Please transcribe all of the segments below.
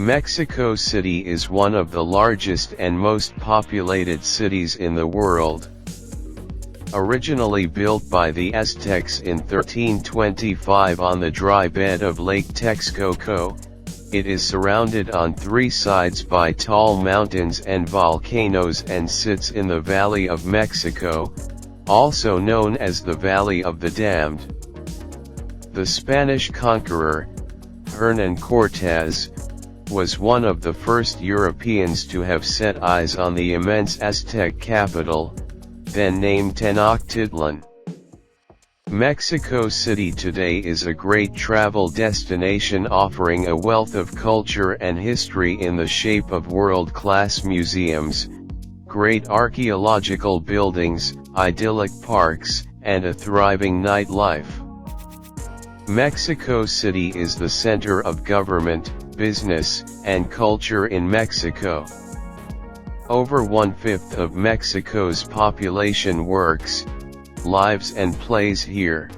Mexico City is one of the largest and most populated cities in the world. Originally built by the Aztecs in 1325 on the dry bed of Lake Texcoco, it is surrounded on three sides by tall mountains and volcanoes and sits in the Valley of Mexico, also known as the Valley of the Damned. The Spanish conqueror, Hernan Cortez, was one of the first Europeans to have set eyes on the immense Aztec capital, then named Tenochtitlán. Mexico City today is a great travel destination offering a wealth of culture and history in the shape of world-class museums, great archaeological buildings, idyllic parks, and a thriving nightlife. Mexico City is the center of government, business, and culture in Mexico. Over 1/5 of Mexico's population works, lives and plays here.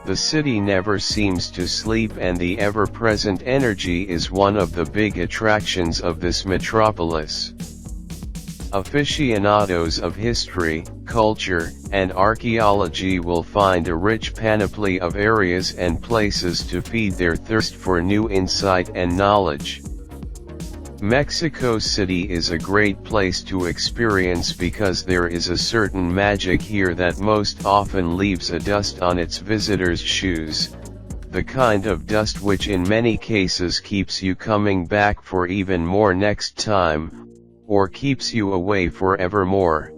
The city never seems to sleep, and the ever-present energy is one of the big attractions of this metropolis. Aficionados of history, culture, and archaeology will find a rich panoply of areas and places to feed their thirst for new insight and knowledge. Mexico City is a great place to experience because there is a certain magic here that most often leaves a dust on its visitors' shoes, the kind of dust which in many cases keeps you coming back for even more next time, or keeps you away forevermore.